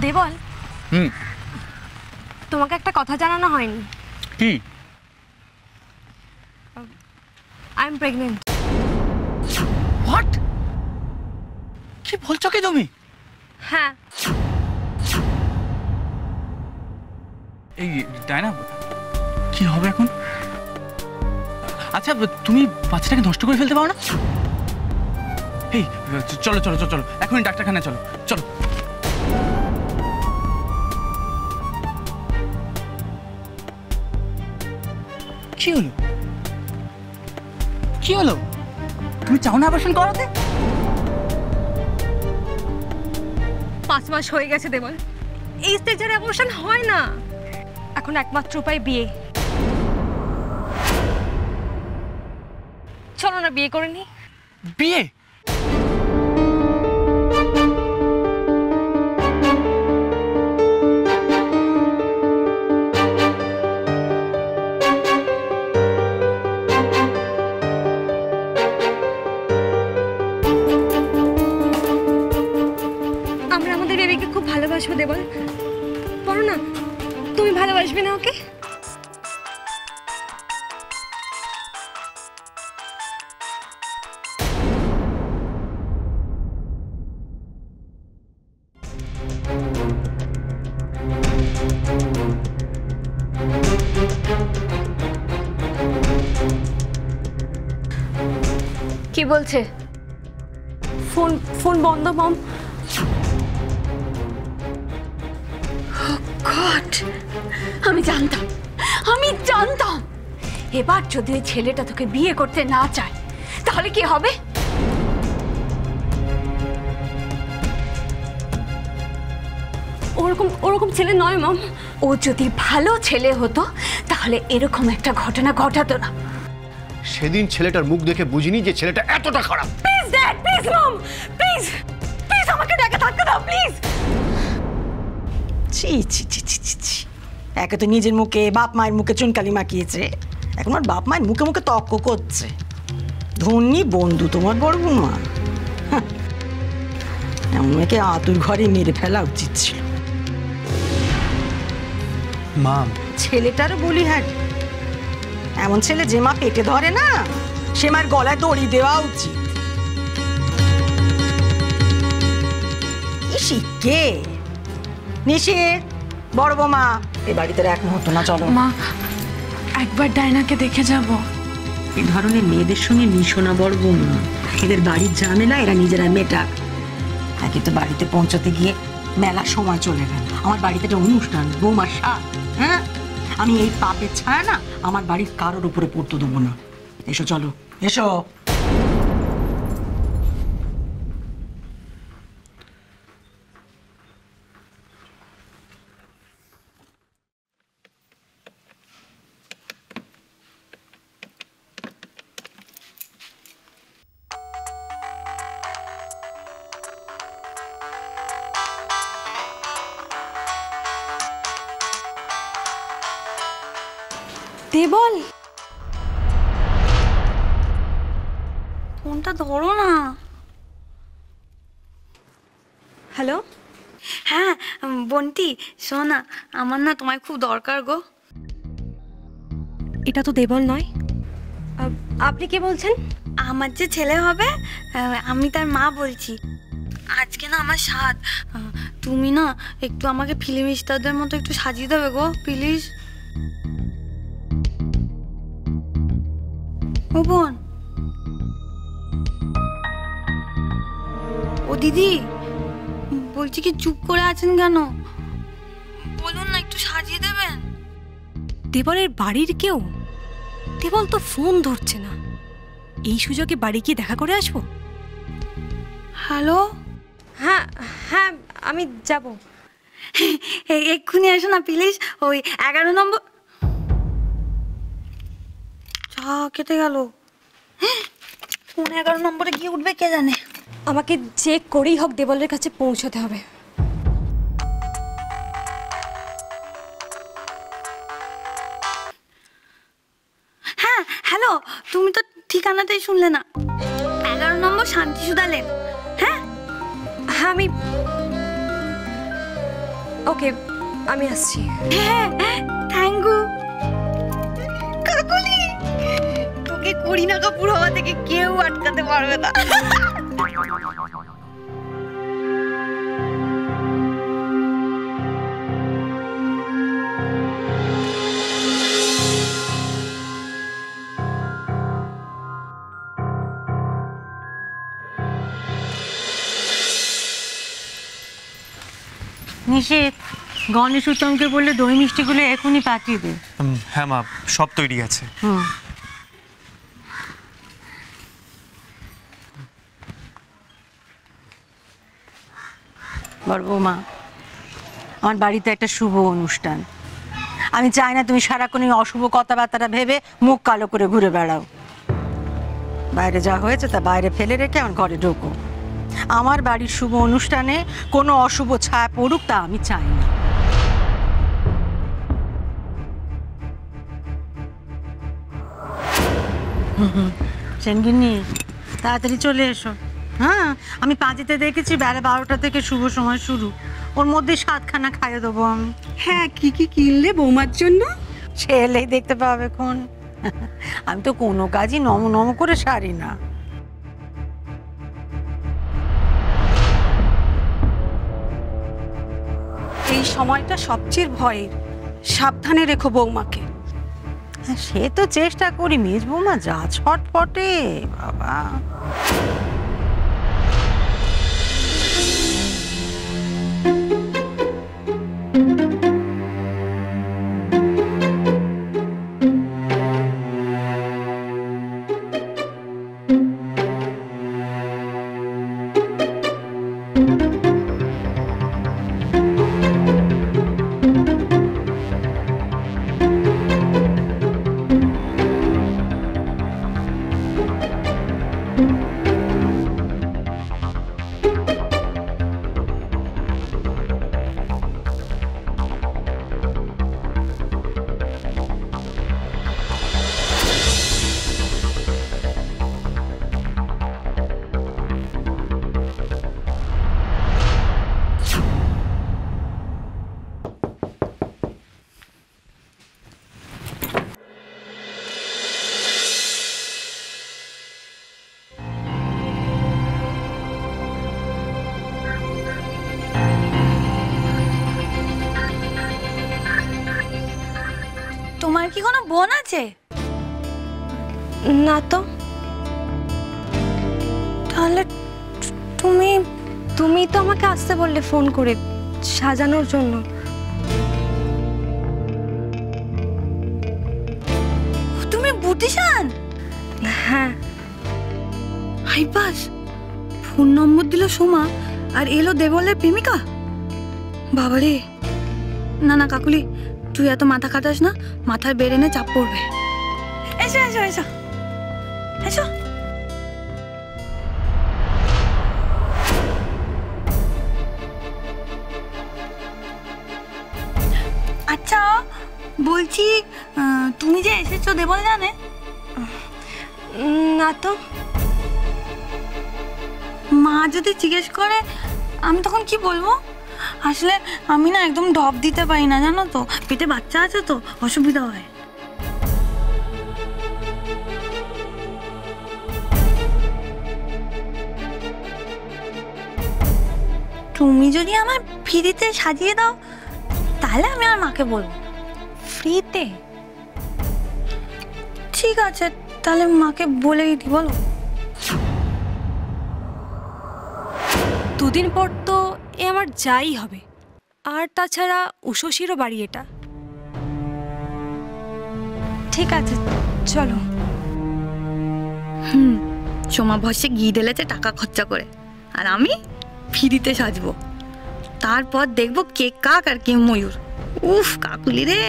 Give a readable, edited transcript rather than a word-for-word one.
দেবল, তোমাকে একটা কথা জানানো হয়নি। কি? I am pregnant. হোয়াট? কি বলছো কি তুমি? হ্যাঁ। এই ডায়না, কি হবে এখন? আচ্ছা, তুমি বাচ্চাটাকে নষ্ট করে ফেলতে পারো না? এই চলো চলো চলো চলো, এখনই ডাক্তারখানায় চলো চলো। কি হলো? কি হলো? তুমি চাও না অপারেশন করাতে? 5 মাস হয়ে গেছে দেবল, এই স্টেজের অপারেশন হয় না। এখন একমাত্র উপায় বিয়ে। চলো না বিয়ে করে নি। বিয়ে? আমরা আমাদের বেবিকে খুব ভালোবাসবো দেবল, বলো না তুমি ভালোবাসবে না ওকে? কি বলছে? ফোন ফোন বন্ধ মম। গড, আমি জানতাম এবার যদি ওই ছেলেটা তোকে বিয়ে করতে না চায় তাহলে কি হবে? ওরকম ছেলে নয় মম। ও যদি ভালো ছেলে হতো তাহলে এরকম একটা ঘটনা ঘটাতো না। সেদিন ছেলেটার মুখ দেখে বুঝিনি যে ছেলেটা এতটা খারাপ। Please dad, please mom, please please আমাকে দেখে থাকতে দাও প্লিজ। ছি ছি ছি ছি ছি ছি, একে তো নিজের মুখে বাপ মায়ের মুখে চুনকালি মাখিয়েছে, এখন আর বাপ মায়ের মুখে মুখে তর্ক করছে। ধন্যী বন্ধু তোমার বড় বৌমা। এমন মেয়েকে আতুর ঘরে মেরে ফেলা উচিত ছিল। মা, ছেলেটারও বলি হ্যাঁ, এমন ছেলে যে মা পেটে ধরে না সে মার গলায় দড়ি দেওয়া উচিত। কে নিশি, বড় বৌমা এই বাড়িতে এক মুহূর্ত না, চলো মা একবার ডায়নাকে দেখে যাব। এই ধরনের মেয়েদের সঙ্গে মিশো না বড় বৌমা, এদের বাড়ির ঝামেলা এরা নিজেরা মেটাক। একে তো বাড়িতে পৌঁছাতে গিয়ে মেলার সময় চলে গেল। আমার বাড়িতে একটা অনুষ্ঠান, বৌমার সাথ। হ্যাঁ, আমি এই পাপের ছায়া না আমার বাড়ির কারোর উপরে পড়তে দেবো না। এসো চলো এসো। দেবল, ফোনটা ধরো না। হ্যালো। হ্যাঁ বন্টি, শোনা, আমার না তোমায় খুব দরকার গো। এটা তো দেবল নয়। আপনি কে বলছেন? আমার যে ছেলে হবে আমি তার মা বলছি। আজকে না আমার সাধ, তুমি না একটু আমাকে ফিল্ম স্টারদের মতো একটু সাজিয়ে দেবে গো প্লিজ। ও বোন, ও দিদি, বলছি কি চুপ করে আছেন কেন? বলুন না, একটু সাজিয়ে দেবেন। দেবলের বাড়ির কেউ? দেবল তো ফোন ধরছে না, এই সুযোগে বাড়ি গিয়ে দেখা করে আসবো। হ্যালো। হ্যাঁ হ্যাঁ আমি যাব। এক্ষুনি এসো না প্লিজ, ওই 11 নম্বর। চা কেটে গেল, ফোন 11 নম্বরে গিয়ে উঠবে কে জানে। আমাকে যে করেই হোক দেবলের কাছে পৌঁছতে হবে। হ্যাঁ হ্যালো, তুমি তো ঠিকানাটাই শুনলে না। 11 নম্বর শান্তিসুধা লেন। হ্যাঁ হ্যাঁ আমি ওকে, আমি আসছি। হ্যাঁ, থ্যাংক ইউ কাকুলি। তোকে করিনা কাপুর হওয়া থেকে কেউ আটকাতে পারবে না। নিষেধ, গণেশ উত্তমকে বললে দই মিষ্টিগুলো এখনই পাঠিয়ে দে। হ্যাঁ মা, সব তৈরি আছে। বড় বৌমা, আমার বাড়িতে একটা শুভ অনুষ্ঠান। আমি চাই না তুমি সারাক্ষণ এই অশুভ কথাবার্তাটা ভেবে মুখ কালো করে ঘুরে বেড়াও। বাইরে যা হয়েছে তা বাইরে ফেলে রেখে আমার ঘরে ঢোকো। আমার বাড়ির শুভ অনুষ্ঠানে কোনো অশুভ ছায়া পড়ুক, তা আমি চাই না। সেনগিন্নি, তাড়াতাড়ি চলে এসো। হ্যাঁ, আমি পাঁজিতে দেখেছি বেলা 12টা থেকে শুভ সময় শুরু। ওর মধ্যে 7খানা খাইয়ে দেবো আমি। হ্যাঁ, কি কি কিনলে বৌমার জন্য? সে এলেই দেখতে পাবে কোন। আমি তো কোনো কাজই নম নম করে সারি না। এই সময়টা সবচেয়ে ভয়ের, সাবধানে রেখো বৌমাকে। সে তো চেষ্টা করি মেজ বৌমা, যা ছটফটে বাবা। তোমার কি কোনো বোন আছে? না তো। তাহলে তুমি তো আমাকে আসতে বললে ফোন করে সাজানোর জন্য। তুমি বুটিশান? হ্যাঁ। হাইপাস, ফোন নম্বর দিল সোমা আর এলো দেবলের প্রেমিকা। বাবারে, না না কাকুলি, তুই এত মাথা কাটাস না, মাথার বেরেনে চাপ পড়বে। এসো এসো এসো এসো। আচ্ছা বলছি, তুমি যে এসেছো দেবল জানে? না তো। মা যদি জিজ্ঞেস করে আমি তখন কি বলবো? আসলে আমি না একদম ঢপ দিতে পারি না, জানো তো, পেটে বাচ্চা আছে তো অসুবিধা হয়। তুমি যদি আমার ফ্রিতে সাজিয়ে দাও তাহলে আমি আর মাকে বলবো। ফ্রিতে? ঠিক আছে, তাহলে মাকে বলে দিই, বলো। দুদিন পর তো এ আমার যাই হবে, আর তাছাড়া উষসীরও বাড়ি এটা। ঠিক আছে চলো। সোমা ভসে ঘি ঢেলেছে টাকা খরচা করে, আর আমি ফ্রিতে সাজবো। তারপর দেখবো কে কাক আর কে ময়ূর। উফ কাকুলি রে।